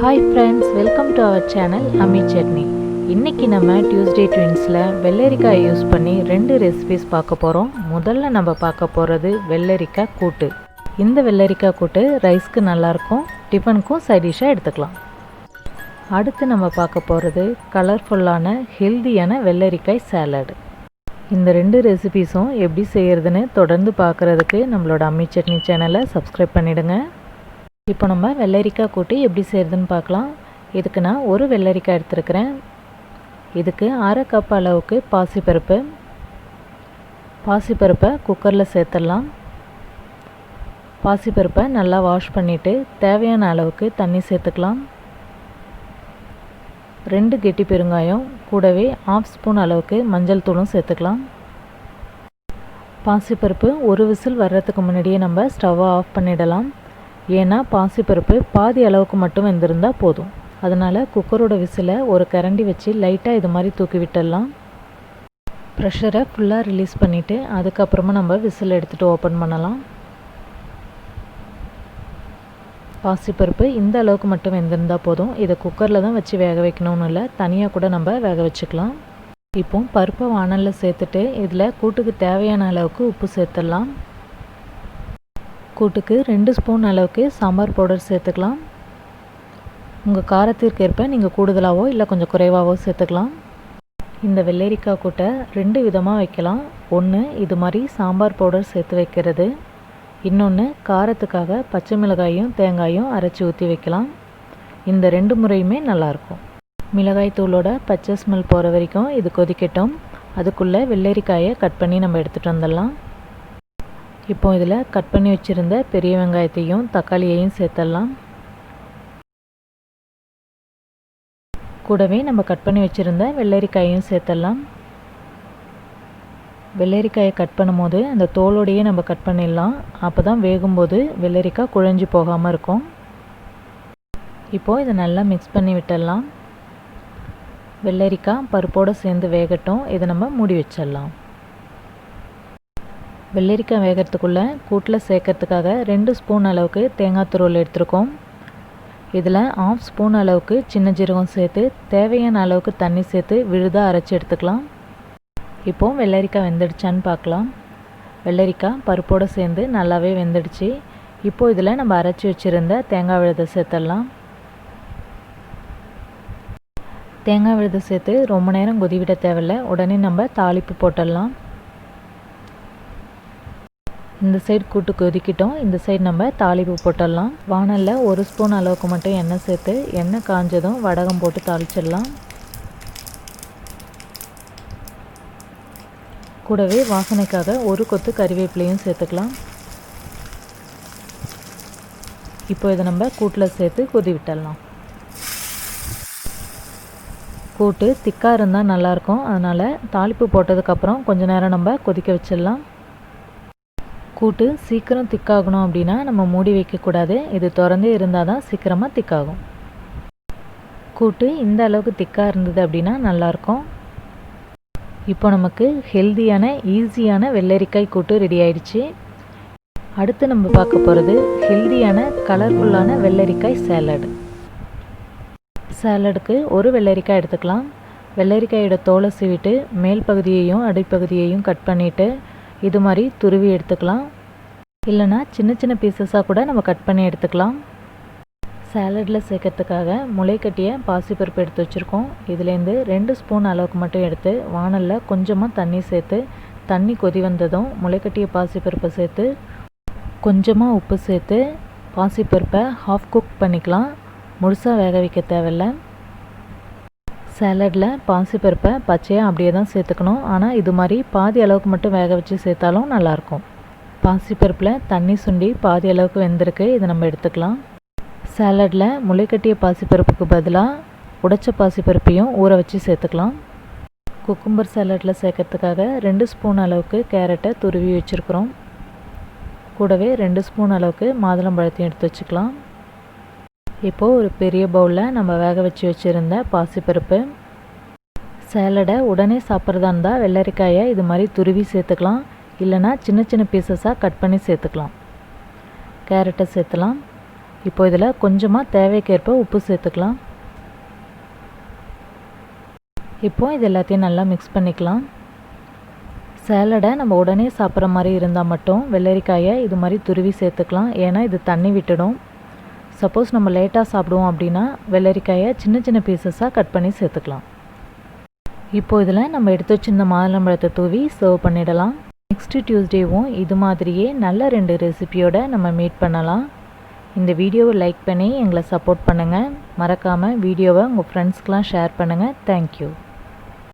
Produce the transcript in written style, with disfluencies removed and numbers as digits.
Hi friends, welcome to our channel Ami Chutney. இன்னைக்கு நம்ம Tuesday ட்வின்ஸ்ல வெள்ளரிக்காய் யூஸ் பண்ணி ரெண்டு ரெசிபீஸ் பார்க்க போறோம். முதல்ல நம்ம பார்க்க போறது வெள்ளரிக்காய் கூட்டு. இந்த வெள்ளரிக்காய் கூட்டு ரைஸ்க்கு நல்லா இருக்கும், டிஃபனுக்கும் சைட் டிஷ்ஷா எடுத்துக்கலாம். அடுத்து நம்ம பார்க்க போறது கலர்ஃபுல்லான ஹெல்தியான வெள்ளரிக்காய் சாலட். இந்த ரெண்டு ரெசிபீஸும் எப்படி செய்யறதுன்னு தொடர்ந்து பார்க்கறதுக்கு நம்மளோட அம்மி சட்னி சேனலை சப்ஸ்கிரைப் பண்ணிடுங்க. இப்போ நம்ம வெள்ளரிக்காய் கூட்டு எப்படி செய்கிறதுன்னு பார்க்கலாம். இதுக்கு நான் ஒரு வெள்ளரிக்காய் எடுத்துருக்கிறேன். இதுக்கு அரை கப் அளவுக்கு பாசிப்பருப்பை குக்கரில் சேர்த்துடலாம். பாசிப்பருப்பை நல்லா வாஷ் பண்ணிவிட்டு தேவையான அளவுக்கு தண்ணி சேர்த்துக்கலாம். 2 கெட்டி பெருங்காயம், கூடவே 1/2 ஸ்பூன் அளவுக்கு மஞ்சள் தூளும் சேர்த்துக்கலாம். பாசிப்பருப்பு ஒரு விசில் வர்றதுக்கு முன்னாடியே நம்ம ஸ்டவ்வை ஆஃப் பண்ணிடலாம். ஏன்னா பாசிப்பருப்பு பாதி அளவுக்கு மட்டும் வெந்திருந்தால் போதும். அதனால் குக்கரோட விசிலை ஒரு கரண்டி வச்சு லைட்டாக இது மாதிரி தூக்கி விட்டுடலாம். ப்ரெஷரை ஃபுல்லாக ரிலீஸ் பண்ணிவிட்டு அதுக்கப்புறமா நம்ம விசில் எடுத்துகிட்டு ஓப்பன் பண்ணலாம். பாசிப்பருப்பு இந்த அளவுக்கு மட்டும் வெந்திருந்தால் போதும். இதை குக்கரில் தான் வச்சு வேக வைக்கணும்னு இல்லை, தனியாக கூட நம்ம வேக வச்சுக்கலாம். இப்போ பருப்பை வானலில் சேர்த்துட்டு இதில் கூட்டுக்கு தேவையான அளவுக்கு உப்பு சேர்த்துடலாம். கூட்டுக்கு 2 ஸ்பூன் அளவுக்கு சாம்பார் பவுடர் சேர்த்துக்கலாம். உங்கள் காரத்திற்கு ஏற்ப நீங்கள் கூடுதலாகவோ இல்லை கொஞ்சம் குறைவாகவோ சேர்த்துக்கலாம். இந்த வெள்ளரிக்காய் கூட்டை 2 விதமாக வைக்கலாம். ஒன்று இது மாதிரி சாம்பார் பவுடர் சேர்த்து வைக்கிறது, இன்னொன்று காரத்துக்காக பச்சை மிளகாயும் தேங்காயும் அரைச்சி ஊற்றி வைக்கலாம். இந்த 2 முறையுமே நல்லாயிருக்கும். மிளகாய் தூளோட பச்சை ஸ்மெல் போகிற வரைக்கும் இது கொதிக்கட்டும். அதுக்குள்ளே வெள்ளரிக்காயை கட் பண்ணி நம்ம எடுத்துகிட்டு வந்துடலாம். இப்போ இதில் கட் பண்ணி வச்சுருந்த பெரிய வெங்காயத்தையும் தக்காளியையும் சேர்த்துடலாம். கூடவே நம்ம கட் பண்ணி வச்சுருந்த வெள்ளரிக்காயையும் சேர்த்துடலாம். வெள்ளரிக்காயை கட் பண்ணும்போது அந்த தோலோடையே நம்ம கட் பண்ணிடலாம். அப்போ தான் வேகும்போது வெள்ளரிக்காய் குழஞ்சி போகாமல் இருக்கும். இப்போது இதை நல்லா மிக்ஸ் பண்ணி விட்டுடலாம். வெள்ளரிக்காய் பருப்போடு சேர்ந்து வேகட்டும். இதை நம்ம மூடி வச்சிடலாம். வெள்ளரிக்காய் வேகிறதுக்குள்ளே கூட்டில் சேர்க்கறதுக்காக 2 ஸ்பூன் அளவுக்கு தேங்காய் துருவல் எடுத்துருக்கோம். இதில் 1/2 ஸ்பூன் அளவுக்கு சின்ன ஜீரகம் சேர்த்து தேவையான அளவுக்கு தண்ணி சேர்த்து விழுதாக அரைச்சி எடுத்துக்கலாம். இப்போது வெள்ளரிக்காய் வெந்துடுச்சான்னு பார்க்கலாம். வெள்ளரிக்காய் பருப்போடு சேர்ந்து நல்லாவே வெந்துடுச்சு. இப்போது இதில் நம்ம அரைச்சி வச்சுருந்த தேங்காய் விழுதை சேர்த்துடலாம். தேங்காய் விழுதை சேர்த்து ரொம்ப நேரம் கொதிவிட தேவையில்லை, உடனே நம்ம தாளிப்பு போட்டுடலாம். இந்த சைடு கூட்டு கொதிக்கிட்டோம், இந்த சைடு நம்ம தாளிப்பு போட்டுடலாம். வானலில் 1 ஸ்பூன் அளவுக்கு மட்டும் எண்ணெய் சேர்த்து எண்ணெய் காஞ்சதும் வடகம் போட்டு தாளிச்சிடலாம். கூடவே வாசனைக்காக 1 கொத்து கறிவேப்பிலையும் சேர்த்துக்கலாம். இப்போ இதை நம்ம கூட்டில் சேர்த்து கொதி விட்டுடலாம். கூட்டு திக்காக இருந்தால் நல்லாயிருக்கும், அதனால் தாளிப்பு போட்டதுக்கப்புறம் கொஞ்சம் நேரம் நம்ம கொதிக்க வச்சிடலாம். கூட்டு சீக்கிரம் திக்காகணும் அப்படின்னா நம்ம மூடி வைக்கக்கூடாது. இது திறந்தே இருந்தால் தான் சீக்கிரமாக திக்காகும். கூட்டு இந்த அளவுக்கு திக்காக இருந்தது அப்படின்னா நல்லாயிருக்கும். இப்போ நமக்கு ஹெல்தியான ஈஸியான வெள்ளரிக்காய் கூட்டு ரெடி ஆயிடுச்சு. அடுத்து நம்ம பார்க்க போகிறது ஹெல்தியான கலர்ஃபுல்லான வெள்ளரிக்காய் சாலட். சாலடுக்கு ஒரு வெள்ளரிக்காய் எடுத்துக்கலாம். வெள்ளரிக்காயோட தோலை சீவிட்டு மேல் பகுதியையும் அடிப்பகுதியையும் கட் பண்ணிவிட்டு இது மாதிரி துருவி எடுத்துக்கலாம். இல்லைனா சின்ன சின்ன பீசஸாக கூட நம்ம கட் பண்ணி எடுத்துக்கலாம். சாலடில் சேர்க்கறதுக்காக முளைக்கட்டிய பாசிப்பருப்பு எடுத்து வச்சுருக்கோம். இதுலேருந்து 2 ஸ்பூன் அளவுக்கு மட்டும் எடுத்து வானலில் கொஞ்சமாக தண்ணி சேர்த்து தண்ணி கொதி வந்ததும் முளைக்கட்டிய பாசிப்பருப்பை சேர்த்து கொஞ்சமாக உப்பு சேர்த்து பாசிப்பருப்பை ஹாஃப் குக் பண்ணிக்கலாம். முழுசாக வேக வைக்க தேவையில்லை. சாலடில் பாசிப்பருப்பை பச்சையாக அப்படியே தான் சேர்த்துக்கணும். ஆனால் இது மாதிரி பாதி அளவுக்கு மட்டும் வேக வச்சு சேர்த்தாலும் நல்லாயிருக்கும். பாசிப்பருப்பில் தண்ணி சுண்டி பாதி அளவுக்கு வெந்திருக்கு, இதை நம்ம எடுத்துக்கலாம். சாலடில் முளைக்கட்டிய பாசிப்பருப்புக்கு பதிலாக உடைச்ச பாசிப்பருப்பையும் ஊற வச்சு சேர்த்துக்கலாம். குக்கும்பர் சாலடில் சேர்க்கறதுக்காக 2 ஸ்பூன் அளவுக்கு கேரட்டை துருவி வச்சுருக்குறோம். கூடவே 2 ஸ்பூன் அளவுக்கு மாதுளம்பழத்தையும் எடுத்து வச்சுக்கலாம். இப்போது ஒரு பெரிய பவுலில் நம்ம வேக வச்சு வச்சுருந்த பாசிப்பருப்பு, சாலடை உடனே சாப்பிட்றதா இருந்தால் வெள்ளரிக்காயை இது மாதிரி துருவி சேர்த்துக்கலாம். இல்லைனா சின்ன சின்ன பீசஸாக கட் பண்ணி சேர்த்துக்கலாம். கேரட்டை சேர்த்துலாம். இப்போ இதில் கொஞ்சமாக தேவைக்கேற்ப உப்பு சேர்த்துக்கலாம். இப்போ இது எல்லாத்தையும் நல்லா மிக்ஸ் பண்ணிக்கலாம். சேலடை நம்ம உடனே சாப்பிட்ற மாதிரி இருந்தால் மட்டும் வெள்ளரிக்காயை இது மாதிரி துருவி சேர்த்துக்கலாம். ஏன்னா இது தண்ணி விட்டுடும். சப்போஸ் நம்ம லேட்டாக சாப்பிடுவோம் அப்படின்னா வெள்ளரிக்காயை சின்ன சின்ன பீசஸாக கட் பண்ணி சேர்த்துக்கலாம். இப்போ இதில் நம்ம எடுத்து வச்சிருந்த மாதுளம்பழத்தை தூவி சர்வ் பண்ணிடலாம். நெக்ஸ்ட்டு டியூஸ்டேவும் இது மாதிரியே நல்ல 2 ரெசிபியோட நம்ம மீட் பண்ணலாம். இந்த வீடியோவை லைக் பண்ணி எங்களை சப்போர்ட் பண்ணுங்கள். மறக்காமல் வீடியோவை உங்கள் ஃப்ரெண்ட்ஸ்க்கெலாம் ஷேர் பண்ணுங்கள். தேங்க்யூ.